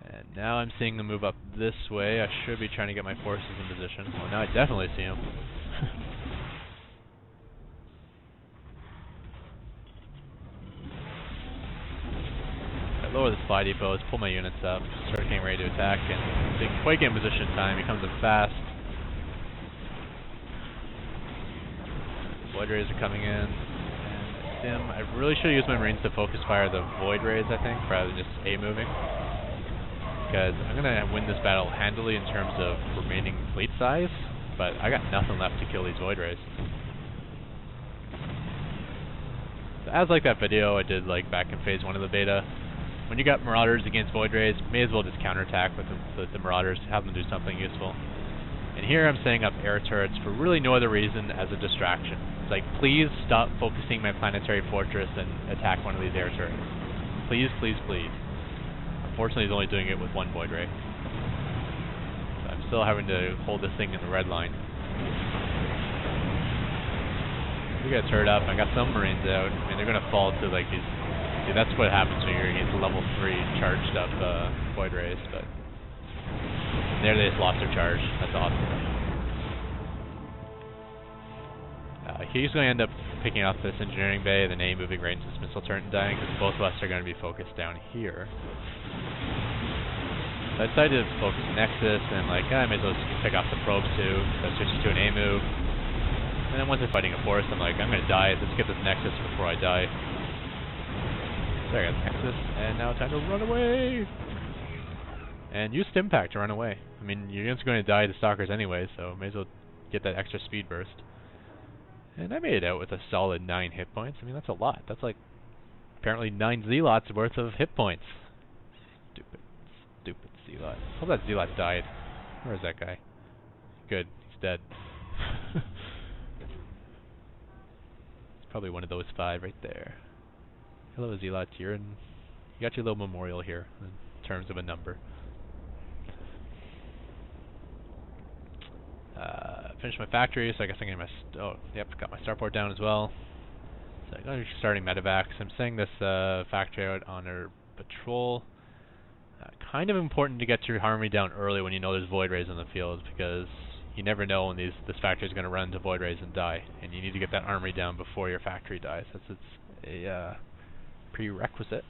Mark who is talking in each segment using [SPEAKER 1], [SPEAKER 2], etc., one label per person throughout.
[SPEAKER 1] And now I'm seeing them move up this way. I should be trying to get my forces in position. Well, now I definitely see them. I lower the supply depots, pull my units up, start getting ready to attack, and big quake in position time becomes a fast. Void rays are coming in. And I really should use my Marines to focus fire the void rays, I think, rather than just A moving. Because I'm going to win this battle handily in terms of remaining fleet size, but I got nothing left to kill these void rays. So as like that video I did like back in phase 1 of the beta, when you got Marauders against void rays, may as well just counterattack with the Marauders, have them do something useful. And here I'm setting up air turrets for really no other reason as a distraction. It's like, please stop focusing my planetary fortress and attack one of these air turrets. Please, please, please. Unfortunately, he's only doing it with one void ray. So I'm still having to hold this thing in the red line. We got a turret up. I got some Marines out, and they're gonna fall to like these. See, that's what happens when you're against level 3 charged up void rays. But there they just lost their charge. That's awesome. He's going to end up picking off this engineering bay, then A moving range this missile turret and dying, because both of us are going to be focused down here. So I decided to focus Nexus, and like, I may as well pick off the probes too, so I switched to an A move. And then once I'm fighting a forest, I'm like, I'm going to die, let's get this Nexus before I die. So I got the Nexus, and now time to run away! And use Stimpack to run away. I mean, you're just going to die to Stalkers anyway, so may as well get that extra speed burst. And I made it out with a solid 9 hit points. I mean, that's a lot. That's like, apparently 9 Zealots worth of hit points. Stupid, stupid Zealot. Hope that Zealot died. Where is that guy? Good, he's dead. It's probably one of those 5 right there. Hello, Zealot. You got your little memorial here, in terms of a number. Finished my factory, so I guess I'm getting my... oh, yep, got my starport down as well. So I'm going to be starting medevacs. I'm setting this factory out on our patrol. Kind of important to get your army down early when you know there's void rays on the field, because you never know when this factory is going to run into void rays and die, and you need to get that armory down before your factory dies. That's a prerequisite.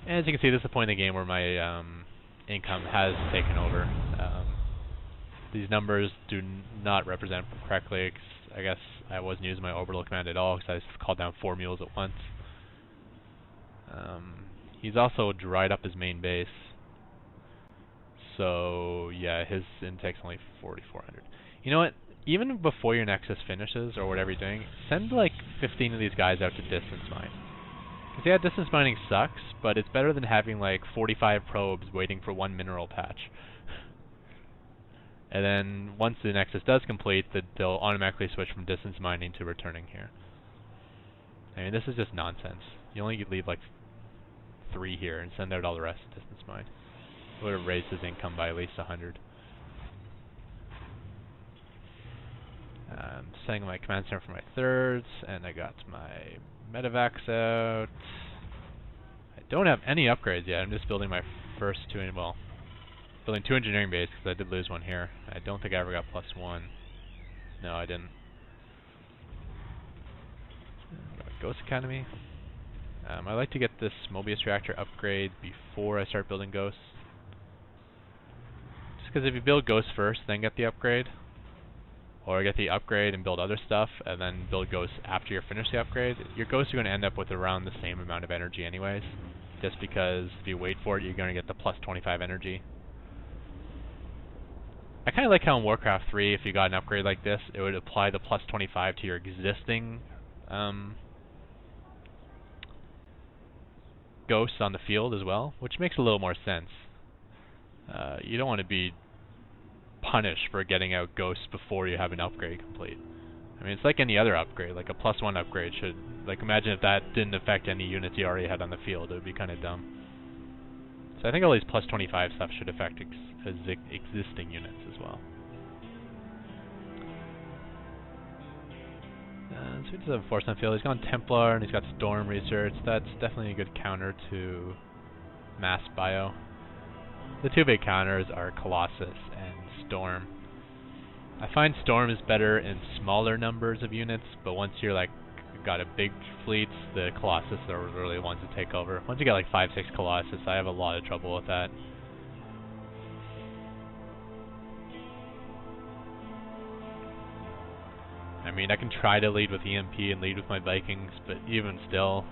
[SPEAKER 1] And as you can see, this is the point in the game where my income has taken over. These numbers do not represent correctly, 'cause I guess I wasn't using my orbital command at all, because I just called down 4 mules at once. He's also dried up his main base. So, yeah, his intake's only 4,400. You know what? Even before your Nexus finishes, or whatever you're doing, send like 15 of these guys out to distance mine. Because yeah, distance mining sucks, but it's better than having like 45 probes waiting for 1 mineral patch. And then once the Nexus does complete, they'll automatically switch from distance mining to returning here. I mean, this is just nonsense. You only leave like 3 here and send out all the rest to distance mine. It would have raised his income by at least 100. Setting my command center for my thirds, and I got my medevacs out. I don't have any upgrades yet. I'm just building my first 2, well, building 2 engineering bases, because I did lose 1 here. I don't think I ever got +1. No, I didn't. Ghost Academy. I like to get this Mobius reactor upgrade before I start building ghosts. Just because if you build ghosts first, then get the upgrade, or get the upgrade and build other stuff, and then build ghosts after you're finished the upgrade, your ghosts are going to end up with around the same amount of energy anyways. Just because if you wait for it, you're going to get the +25 energy. I kind of like how in Warcraft 3, if you got an upgrade like this, it would apply the +25 to your existing ghosts on the field as well, which makes a little more sense. You don't want to be punished for getting out ghosts before you have an upgrade complete. I mean, it's like any other upgrade, like a +1 upgrade should, like imagine if that didn't affect any units you already had on the field, it would be kind of dumb. So I think all these +25 stuff should affect existing units as well. So he does have a force on field. He's gone Templar and he's got Storm Research. That's definitely a good counter to Mass Bio. The two big counters are Colossus and Storm. I find Storm is better in smaller numbers of units, but once you're like got a big fleet, the Colossus are really the ones that take over. Once you get like 5-6 Colossus, I have a lot of trouble with that. I mean, I can try to lead with EMP and lead with my Vikings, but even still,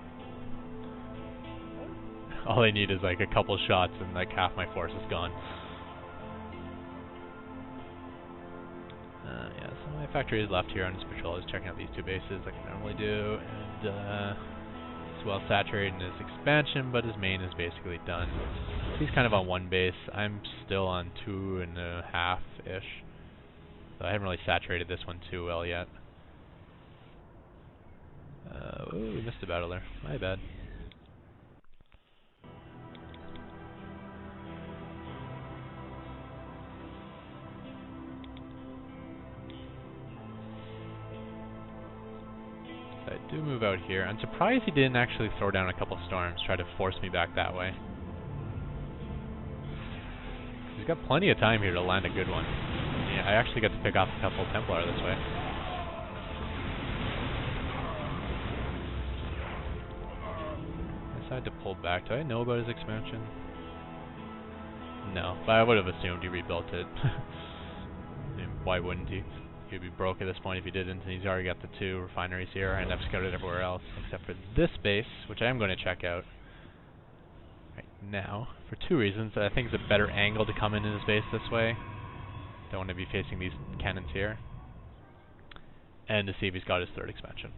[SPEAKER 1] all I need is like a couple shots and like half my force is gone. Yeah, so my factory is left here on this patrol. Just checking out these two bases like I normally do, and he's well saturated in his expansion, but his main is basically done. He's kind of on one base. I'm still on 2.5-ish, so I haven't really saturated this one too well yet. Ooh, we missed a battle there. My bad. So I do move out here. I'm surprised he didn't actually throw down a couple storms, try to force me back that way. He's got plenty of time here to land a good one. Yeah, I actually get to pick off a couple Templar this way. I decided to pull back. Do I know about his expansion? No, but I would have assumed he rebuilt it. I mean, why wouldn't he? He'd be broke at this point if he didn't, and he's already got the 2 refineries here, and I've scouted everywhere else, except for this base, which I am going to check out right now, for 2 reasons. I think it's a better angle to come into his base this way. Don't want to be facing these cannons here. And to see if he's got his 3rd expansion.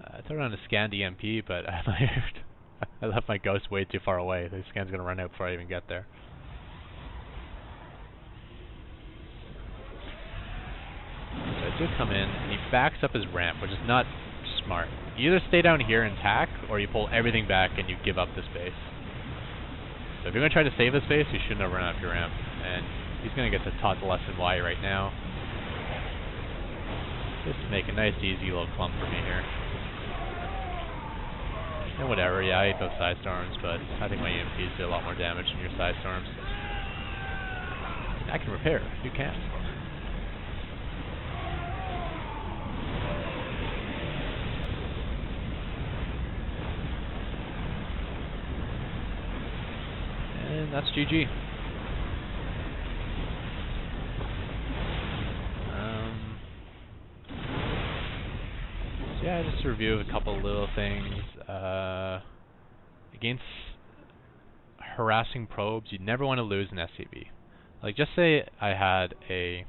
[SPEAKER 1] I threw on a scanned EMP, but I left my ghost way too far away. The scan's going to run out before I even get there. So I do come in, and he backs up his ramp, which is not smart. You either stay down here and tack, or you pull everything back and you give up this base. So if you're going to try to save this base, you shouldn't have run up your ramp. And he's going to get to taught the lesson why right now. Just to make a nice, easy little clump for me here. And whatever, yeah, I hate those side storms, but I think my EMPs do a lot more damage than your side storms. I can repair, you can't. And that's GG. So yeah, just to review a couple little things. Against harassing probes, you never want to lose an SCV. Like, just say I had a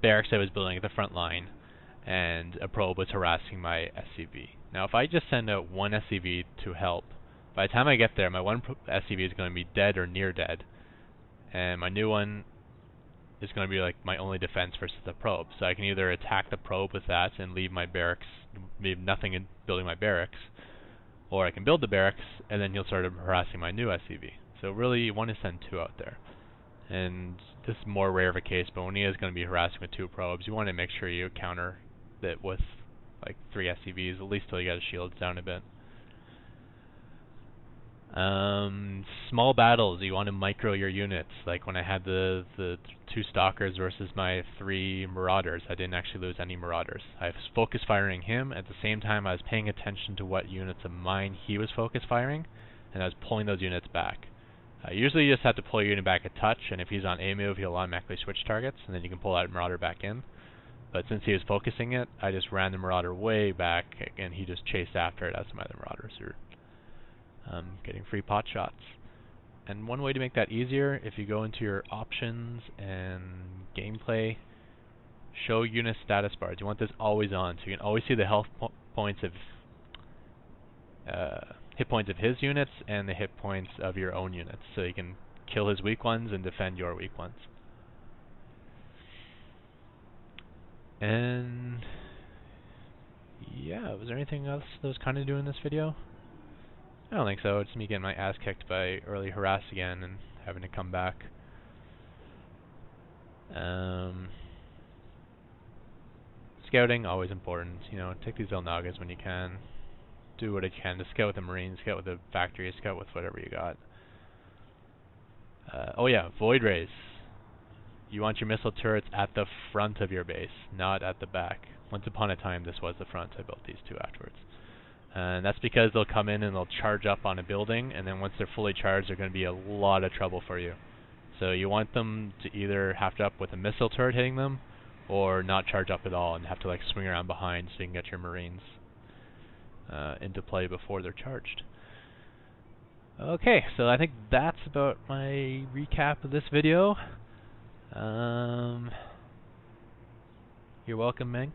[SPEAKER 1] barracks I was building at the front line, and a probe was harassing my SCV. Now, if I just send out one SCV to help, by the time I get there, my one SCV is going to be dead or near dead, and my new one is going to be like my only defense versus the probe. So I can either attack the probe with that and leave my barracks, leave nothing in building my barracks, or I can build the barracks and then he'll start harassing my new SCV. So really, you want to send 2 out there. And this is more rare of a case, but when he is going to be harassing with 2 probes, you want to make sure you counter that with like 3 SCVs, at least till you got his shields down a bit. Small battles, you want to micro your units. Like when I had the 2 stalkers versus my 3 marauders, I didn't actually lose any marauders. I was focus firing him, at the same time I was paying attention to what units of mine he was focus firing, and I was pulling those units back. Usually you just have to pull your unit back a touch, and if he's on A move, he'll automatically switch targets, and then you can pull that marauder back in. But since he was focusing it, I just ran the marauder way back, and he just chased after it as my other marauders are getting free pot shots. And one way to make that easier, if you go into your options and gameplay, show unit status bars. You want this always on, so you can always see the health points of hit points of his units and the hit points of your own units, so you can kill his weak ones and defend your weak ones. And yeah, was there anything else that was kind of doing in this video? I don't think so. It's me getting my ass kicked by early harass again and having to come back. Scouting, always important. You know, take these El Nagas when you can. do what I can to scout with the Marines, scout with the factory, scout with whatever you got. Oh yeah, Void Rays. You want your missile turrets at the front of your base, not at the back. Once upon a time, this was the front. I built these two afterwards. And that's because they'll come in and they'll charge up on a building, and then once they're fully charged, they're going to be a lot of trouble for you. So you want them to either have to up with a missile turret hitting them, or not charge up at all and have to like swing around behind so you can get your Marines into play before they're charged. Okay, so I think that's about my recap of this video. You're welcome, Manx.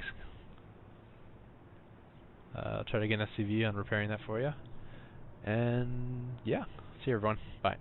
[SPEAKER 1] I'll try to get an SCV on repairing that for you. And yeah, see you everyone. Bye.